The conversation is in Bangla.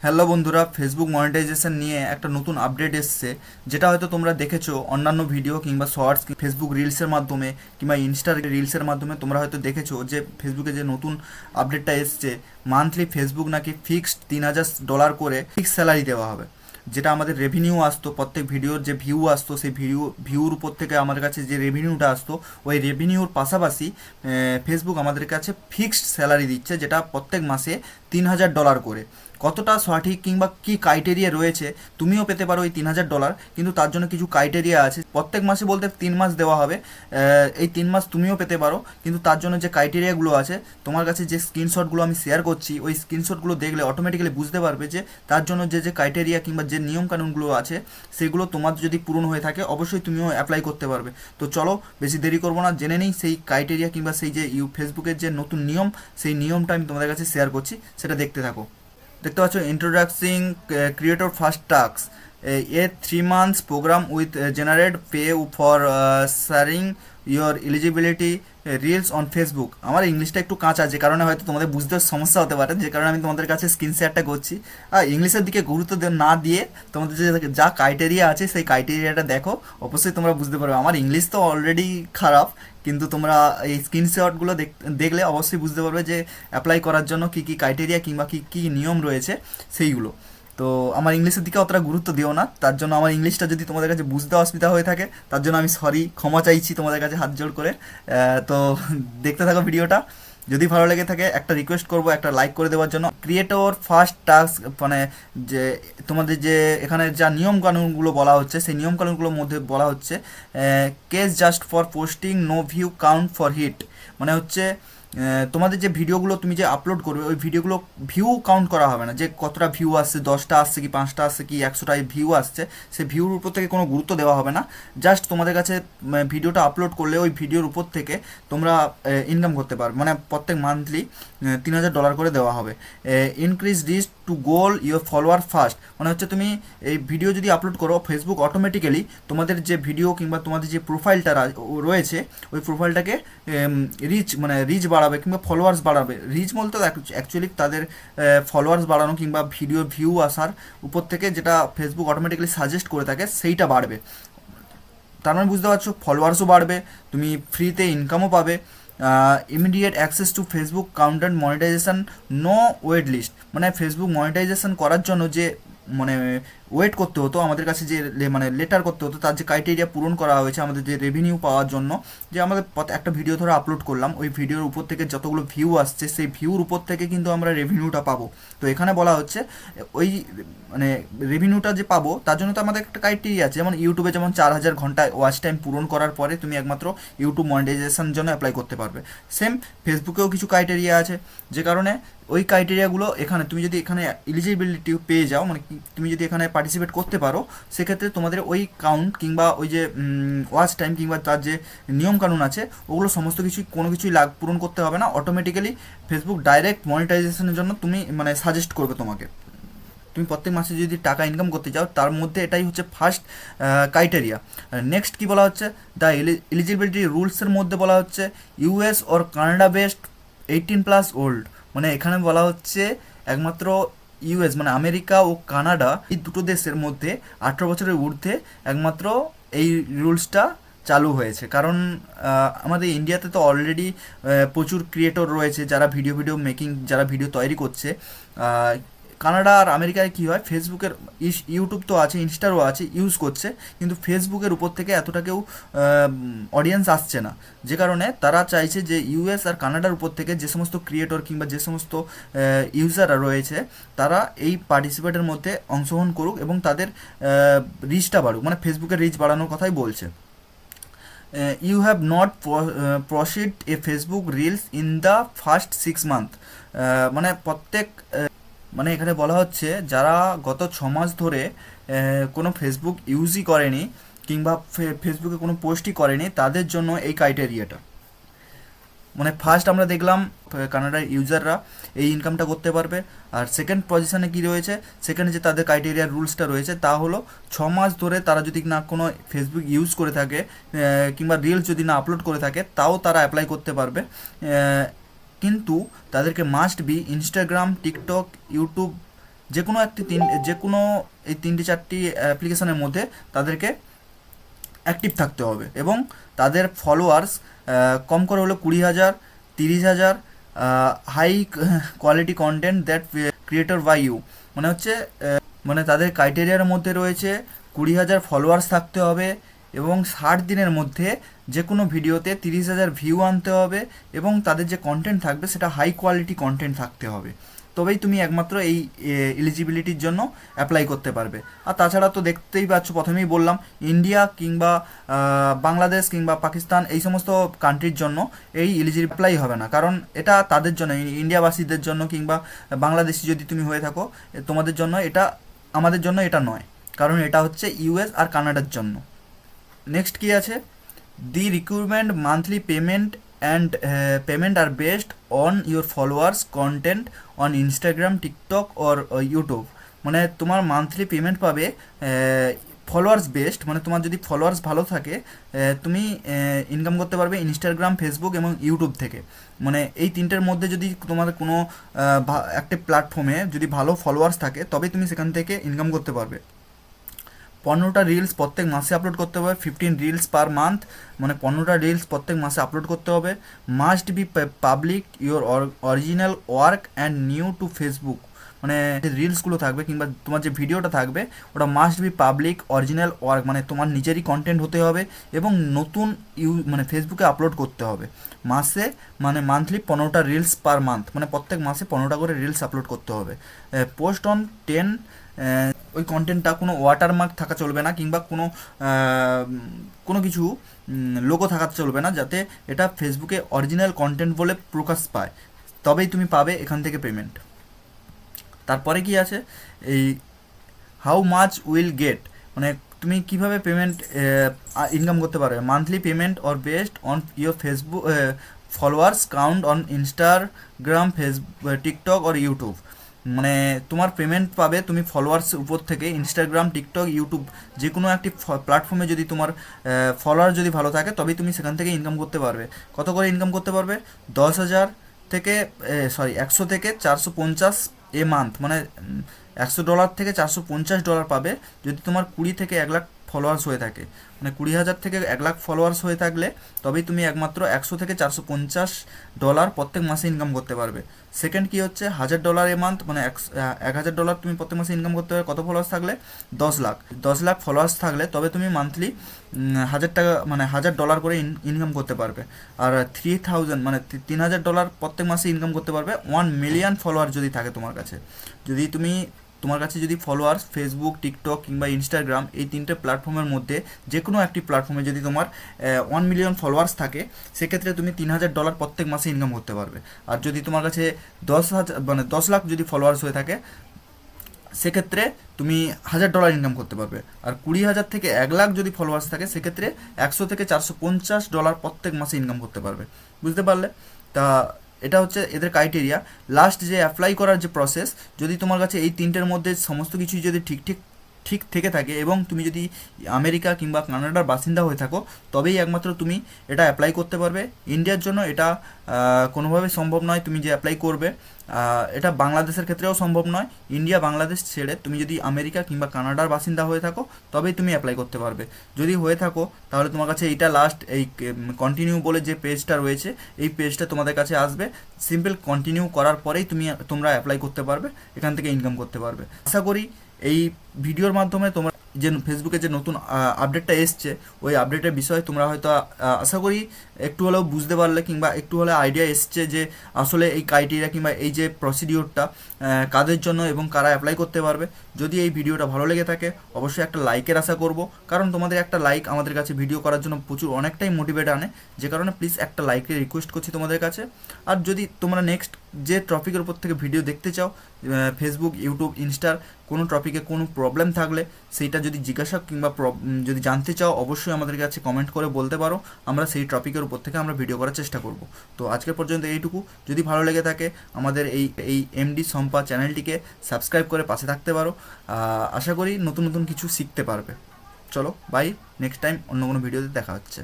হ্যালো বন্ধুরা, ফেসবুক মনিটাইজেশন নিয়ে একটা নতুন আপডেট এসছে, যেটা হয়তো তোমরা দেখেছো অন্যান্য ভিডিও কিংবা শর্টস, ফেসবুক রিলসের মাধ্যমে কিংবা ইনস্টার রিলসের মাধ্যমে তোমরা হয়তো দেখেছো যে ফেসবুকে যে নতুন আপডেটটা এসছে, মান্থলি ফেসবুক নাকি ফিক্সড $3000 করে ফিক্স স্যালারি দেওয়া হবে। যেটা আমাদের রেভিনিউ আসতো, প্রত্যেক ভিডিওর যে ভিউ আসতো, সেই ভিউর উপর থেকে আমাদের কাছে যে রেভিনিউটা আসতো, ওই রেভিনিউর পাশাপাশি ফেসবুক আমাদের কাছে ফিক্সড স্যালারি দিচ্ছে, যেটা প্রত্যেক মাসে $3000 করে। কতটা সঠিক কিংবা কি ক্রাইটেরিয়া রয়েছে, তুমিও পেতে পারো এই $3000, কিন্তু তার জন্য কিছু ক্রাইটেরিয়া আছে। প্রত্যেক মাসে বলতে 3 মাস দেওয়া হবে, এই 3 মাস তুমিও পেতে পারো, কিন্তু তার জন্য যে ক্রাইটেরিয়াগুলো আছে, তোমার কাছে যে স্ক্রিনশটগুলো আমি শেয়ার করছি, ওই স্ক্রিনশটগুলো দেখলে অটোমেটিক্যালি বুঝতে পারবে যে তার জন্য যে যে ক্রাইটেরিয়া কিংবা যে নিয়মকানুনগুলো আছে, সেগুলো তোমার যদি পূরণ হয়ে থাকে অবশ্যই তুমিও অ্যাপ্লাই করতে পারবে। তো চলো বেশি দেরি করবো না, জেনে নেই সেই ক্রাইটেরিয়া কিংবা সেই যে ফেসবুকের যে নতুন নিয়ম, সেই নিয়মটা আমি তোমাদের কাছে শেয়ার করছি, সেটা দেখতে থাকো। দেখতে পাচ্ছ, introducing creator first task, a 3 months program with generate pay for sharing your eligibility reels on Facebook. আমার ইংলিশটা একটু কাঁচা, যে কারণে হয়তো তোমাদের বুঝতে সমস্যা হতে পারে, যে কারণে আমি তোমাদের কাছে স্ক্রিন শেয়ারটা করছি। আর ইংলিশের দিকে গুরুত্ব না দিয়ে তোমাদের যে যা ক্রাইটেরিয়া আছে সেই ক্রাইটেরিয়াটা দেখো, অবশ্যই তোমরা বুঝতে পারবে। আমার ইংলিশ তো অলরেডি খারাপ, কিন্তু তোমরা এই স্ক্রিনশটগুলো দেখলে অবশ্যই বুঝতে পারবে যে অ্যাপ্লাই করার জন্য কী কী ক্রাইটেরিয়া কিংবা কী কী নিয়ম রয়েছে সেইগুলো। তো আমার ইংলিশের দিকে অতটা গুরুত্ব দিও না, তার জন্য আমার ইংলিশটা যদি তোমাদের কাছে বুঝতে অসুবিধা হয়ে থাকে, তার জন্য আমি সরি, ক্ষমা চাইছি তোমাদের কাছে হাত জোড় করে। তো দেখতে থাকো ভিডিওটা। যদি ভালো লেগে থাকে একটা রিকোয়েস্ট করবো, একটা লাইক করে দেওয়ার জন্য। ক্রিয়েটর ফার্স্ট টাস্ক, মানে যে তোমাদের যে এখানে যা নিয়ম কানুনগুলো বলা হচ্ছে, সেই নিয়ম কানুনগুলোর মধ্যে বলা হচ্ছে case just for posting, no view count for hit. মানে হচ্ছে তোমাদের যে ভিডিওগুলো তুমি যে আপলোড করবে, ওই ভিডিওগুলো ভিউ কাউন্ট করা হবে না, যে কতটা ভিউ আসছে, 10টা আসছে কি 5টা আসছে কি 100টায় ভিউ আসছে, সেই ভিউর উপর থেকে কোনো গুরুত্ব দেওয়া হবে না। জাস্ট তোমাদের কাছে ভিডিওটা আপলোড করলে ওই ভিডিওর উপর থেকে তোমরা ইনকাম করতে পারবে, মানে প্রত্যেক মান্থলি $3000 করে দেওয়া হবে। Increase rich two goal your follower first, মানে হচ্ছে তুমি এই ভিডিও যদি আপলোড করো, ফেসবুক অটোমেটিক্যালি তোমাদের যে ভিডিও কিংবা তোমাদের যে প্রোফাইলটা রয়েছে, ওই প্রোফাইলটাকে মানে রিচ বাড়াবে কিংবা ফলোয়ার্স বাড়াবে। রিচ বলতে অ্যাকচুয়ালি তাদের ফলোয়ার্স বাড়ানো কিংবা ভিডিও ভিউ আসার উপর থেকে যেটা ফেসবুক অটোমেটিক্যালি সাজেস্ট করে থাকে, সেইটা বাড়বে। তার মানে বুঝতে পারছো, ফলোয়ার্সও বাড়বে, তুমি ফ্রিতে ইনকামও পাবে। Immediate access to Facebook content monetization, no wait list. মানে ফেসবুক মনিটাইজেশন করার জন্য যে মানে ওয়েট করতে হতো আমাদের কাছে, যে মানে লেটার করতে হতো, তার যে ক্রাইটেরিয়া পূরণ করা হয়েছে আমাদের যে রেভিনিউ পাওয়ার জন্য, যে আমাদের একটা ভিডিও ধরে আপলোড করলাম, ওই ভিডিওর উপর থেকে যতগুলো ভিউ আসছে, সেই ভিউর উপর থেকে কিন্তু আমরা রেভিনিউটা পাবো। তো এখানে বলা হচ্ছে ওই মানে রেভিনিউটা যে পাবো, তার জন্য তো আমাদের একটা ক্রাইটেরিয়া আছে। যেমন ইউটিউবে যেমন 4000 ঘন্টা ওয়াচ টাইম পূরণ করার পরে তুমি একমাত্র ইউটিউব মনিটাইজেশন জন্য অ্যাপ্লাই করতে পারবে। সেম ফেসবুকেও কিছু ক্রাইটেরিয়া আছে, যে কারণে ওই ক্রাইটেরিয়াগুলো এখানে তুমি যদি এখানে এলিজিবিলিটি পেয়ে যাও, মানে তুমি যদি এখানে পার্টিসিপেট করতে পারো, সেক্ষেত্রে তোমাদের ওই কাউন্ট কিংবা ওই যে ওয়াচ টাইম কিংবা তার যে নিয়মকানুন আছে, ওগুলো সমস্ত কিছুই কোনো কিছুই পূরণ করতে হবে না। অটোমেটিক্যালি ফেসবুক ডাইরেক্ট মনিটাইজেশনের জন্য তুমি মানে সাজেস্ট করবে তোমাকে। তুমি প্রত্যেক মাসে যদি টাকা ইনকাম করতে চাও, তার মধ্যে এটাই হচ্ছে ফার্স্ট ক্রাইটেরিয়া। নেক্সট কি বলা হচ্ছে, দ্য এলিজিবিলিটি রুলসের মধ্যে বলা হচ্ছে US or Canada best 18+ old. মানে এখানে বলা হচ্ছে একমাত্র ইউএস মানে আমেরিকা ও কানাডা, এই দুটো দেশের মধ্যে 18 বছরের ঊর্ধ্বে একমাত্র এই রুলসটা চালু হয়েছে। কারণ আমাদের ইন্ডিয়াতে তো অলরেডি প্রচুর ক্রিয়েটর রয়েছে যারা ভিডিও মেকিং, যারা ভিডিও তৈরি করছে। কানাডা আর আমেরিকায় কী হয়, ফেসবুকের ইউটিউব তো আছে, ইনস্টারও আছে, ইউজ করছে, কিন্তু ফেসবুকের উপর থেকে এতটা কেউ অডিয়েন্স আসছে না, যে কারণে তারা চাইছে যে ইউএস আর কানাডার উপর থেকে যে সমস্ত ক্রিয়েটর কিংবা যে সমস্ত ইউজাররা রয়েছে, তারা এই পার্টিসিপেটের মধ্যে অংশগ্রহণ করুক এবং তাদের রিচটা বাড়ুক, মানে ফেসবুকের রিচ বাড়ানোর কথাই বলছে। You have not proceed a Facebook reels in the first 6 month. মানে মানে এখানে বলা হচ্ছে যারা গত 6 মাস ধরে কোনো ফেসবুক ইউজই করেনি কিংবা ফেসবুকে কোনো পোস্টই করেনি, তাদের জন্য এই ক্রাইটেরিয়াটা। মানে ফার্স্ট আমরা দেখলাম কানাডার ইউজাররা এই ইনকামটা করতে পারবে। আর সেকেন্ড পজিশনে কি রয়েছে, সেখানে যে তাদের ক্রাইটেরিয়ার রুলসটা রয়েছে, তা হলো 6 মাস ধরে তারা যদি না কোনো ফেসবুক ইউজ করে থাকে কিংবা রিলস যদি না আপলোড করে থাকে, তাও তারা অ্যাপ্লাই করতে পারবে। কিন্তু তাদেরকে must be Instagram, TikTok, YouTube যে কোনো এই 3-4টি অ্যাপ্লিকেশনের মধ্যে তাদেরকে অ্যাক্টিভ থাকতে হবে এবং তাদের ফলোয়ার্স কম করে হলো 20,000, 30,000, high quality content that creator by you, মানে হচ্ছে মানে তাদের ক্রাইটেরিয়ার মধ্যে রয়েছে 20,000 ফলোয়ার্স থাকতে হবে এবং 60 দিনের মধ্যে যে কোনো ভিডিওতে 30,000 ভিউ আনতে হবে এবং তাদের যে কন্টেন্ট থাকবে সেটা হাই কোয়ালিটি কন্টেন্ট থাকতে হবে, তবেই তুমি একমাত্র এই এলিজিবিলিটির জন্য অ্যাপ্লাই করতে পারবে। আর তাছাড়া তো দেখতেই পাচ্ছ, প্রথমেই বললাম, ইন্ডিয়া কিংবা বাংলাদেশ কিংবা পাকিস্তান এই সমস্ত কান্ট্রির জন্য এই এলিজিবল অ্যাপ্লাই হবে না, কারণ এটা তাদের জন্য, ইন্ডিয়াবাসীদের জন্য কিংবা বাংলাদেশি যদি তুমি হয়ে থাকো তোমাদের জন্য এটা, আমাদের জন্য এটা নয়, কারণ এটা হচ্ছে ইউএস আর কানাডার জন্য। নেক্সট কি আছে, the recruitment monthly payment and payment are based on your followers content on Instagram, TikTok or YouTube, মানে তোমার মান্থলি পেমেন্ট পাবে ফলোয়ার্স বেসড, মানে তোমার যদি ফলোয়ার্স ভালো থাকে তুমি ইনকাম করতে পারবে ইনস্টাগ্রাম, ফেসবুক এবং ইউটিউব থেকে, মানে এই তিনটের মধ্যে যদি তোমাদের কোনো একটা প্ল্যাটফর্মে যদি ভালো ফলোয়ার্স থাকে তবে তুমি সেখান থেকে ইনকাম করতে পারবে। 15টা রিলস প্রত্যেক মাসে আপলোড করতে হবে, 15 রিলস পার মান্থ, মানে 15টা রিলস প্রত্যেক মাসে আপলোড করতে হবে। Must be public your original work and new to Facebook, মানে রিলসগুলো থাকবে কিংবা তোমার যে ভিডিওটা থাকবে ওটা must be public original work, মানে তোমার নিজেরই কন্টেন্ট হতে হবে এবং নতুন মানে ফেসবুকে আপলোড করতে হবে। মাসে মানে মান্থলি 15টা রিলস পার মান্থ, মানে প্রত্যেক মাসে 15টা করে রিলস আপলোড করতে হবে। পোস্ট অন 10, ওই কন্টেন্টটা কোনো ওয়াটারমার্ক থাকা চলবে না কিংবা কোনো কিছু লোগো থাকা চলবে না, যাতে এটা ফেসবুকে অরিজিনাল কন্টেন্ট বলে প্রকাশ পায়, তবেই তুমি পাবে এখান থেকে পেমেন্ট। তারপরে কি আছে, এই হাউ মাচ উইল গেট, মানে তুমি কিভাবে পেমেন্ট ইনকাম করতে পারবে। Monthly payment or based on your Facebook followers count on Instagram, Facebook, TikTok or YouTube, মানে তোমার পেমেন্ট পাবে তুমি ফলোয়ার্সের উপর থেকে। ইনস্টাগ্রাম, টিকটক, ইউটিউব যে কোনো একটি প্ল্যাটফর্মে যদি তোমার ফলোয়ার যদি ভালো থাকে তবেই তুমি সেখান থেকে ইনকাম করতে পারবে। কত করে ইনকাম করতে পারবে, 10,000 থেকে 100 থেকে 450 এ মান্থ, মানে $100 থেকে $450 পাবে যদি তোমার 20 থেকে 1 লাখ ফলোয়ার্স হয়ে থাকে, মানে 20,000 থেকে 1 লাখ ফলোয়ার্স হয়ে থাকলে তবেই তুমি একমাত্র 100 থেকে $450 প্রত্যেক মাসে ইনকাম করতে পারবে। সেকেন্ড কি হচ্ছে, $1,000 এ মান্থ, মানে $1,000 তুমি প্রত্যেক মাসে ইনকাম করতে পারবে। কত ফলোয়ার্স থাকলে, 10 লাখ ফলোয়ার্স থাকলে তবে তুমি মান্থলি $1,000 মানে $1,000 করে ইনকাম করতে পারবে। আর 3,000 মানে $3,000 প্রত্যেক মাসে ইনকাম করতে পারবে 1 মিলিয়ন ফলোয়ার যদি থাকে তোমার কাছে। যদি তোমার কাছে যদি ফলোয়ার্স ফেসবুক, টিকটক কিংবা ইনস্টাগ্রাম এই তিনটে প্ল্যাটফর্মের মধ্যে যে কোনো একটি প্ল্যাটফর্মে যদি তোমার 1 মিলিয়ন ফলোয়ার্স থাকে, সেক্ষেত্রে তুমি $3,000 প্রত্যেক মাসে ইনকাম করতে পারবে। আর যদি তোমার কাছে 10 লাখ যদি ফলোয়ার্স হয়ে থাকে সেক্ষেত্রে তুমি $1,000 ইনকাম করতে পারবে। আর 20,000 থেকে 1 লাখ যদি ফলোয়ার্স থাকে সেক্ষেত্রে 100 থেকে $450 প্রত্যেক মাসে ইনকাম করতে পারবে। বুঝতে পারলে? তা এটা হচ্ছে এদের ক্রাইটেরিয়া। লাস্ট যে অ্যাপ্লাই করার যে প্রসেস, যদি তোমার কাছে এই তিনটের মধ্যে সমস্ত কিছুই যদি ঠিক থেকে থাকে এবং তুমি যদি আমেরিকা কিংবা কানাডার বাসিন্দা হয়ে থাকো তবেই একমাত্র তুমি এটা অ্যাপ্লাই করতে পারবে। ইন্ডিয়ার জন্য এটা কোনোভাবে সম্ভব নয় তুমি যে অ্যাপ্লাই করবে, এটা বাংলাদেশের ক্ষেত্রেও সম্ভব নয়। ইন্ডিয়া বাংলাদেশ ছেড়ে তুমি যদি আমেরিকা কিংবা কানাডার বাসিন্দা হয়ে থাকো তবেই তুমি অ্যাপ্লাই করতে পারবে। যদি হয়ে থাকো তাহলে তোমার কাছে এইটা লাস্ট এই কন্টিনিউ বলে যে পেজটা রয়েছে এই পেজটা তোমাদের কাছে আসবে। সিম্পল কন্টিনিউ করার পরেই তোমরা অ্যাপ্লাই করতে পারবে, এখান থেকে ইনকাম করতে পারবে। আশা করি এই ভিডিওর মাধ্যমে তোমরা যে ফেসবুকে যে নতুন আপডেটটা এসছে ওই আপডেটের বিষয়ে তোমরা হয়তো আশা করি একটু হলেও বুঝতে পারলে কিংবা একটু হলে আইডিয়া এসছে যে আসলে এই ক্রাইটেরিয়া কিংবা এই যে প্রসিডিওরটা কাদের জন্য এবং কারা অ্যাপ্লাই করতে পারবে। যদি এই ভিডিওটা ভালো লেগে থাকে অবশ্যই একটা লাইকের আশা করব, কারণ তোমাদের একটা লাইক আমাদের কাছে ভিডিও করার জন্য অনেকটাই মোটিভেট আনে, যে কারণে প্লিজ একটা লাইকের রিকোয়েস্ট করছি তোমাদের কাছে। আর যদি তোমরা নেক্সট যে টপিকের উপর থেকে ভিডিও দেখতে চাও, ফেসবুক, ইউটিউব, ইনস্টার কোনো টপিকে কোনো প্রবলেম থাকলে সেইটা যদি জিজ্ঞাসা কিংবা যদি জানতে চাও অবশ্যই আমাদের কাছে কমেন্ট করে বলতে পারো, আমরা সেই টপিকের উপর থেকে আমরা ভিডিও করার চেষ্টা করব। তো আজকের পর্যন্ত এইটুকু। যদি ভালো লেগে থাকে আমাদের এই এমডি সম্পা চ্যানেলটিকে সাবস্ক্রাইব করে পাশে থাকতে পারো। আশা করি নতুন নতুন কিছু শিখতে পারবে। চলো বাই, নেক্সট টাইম অন্য কোনো ভিডিওতে দেখা হচ্ছে।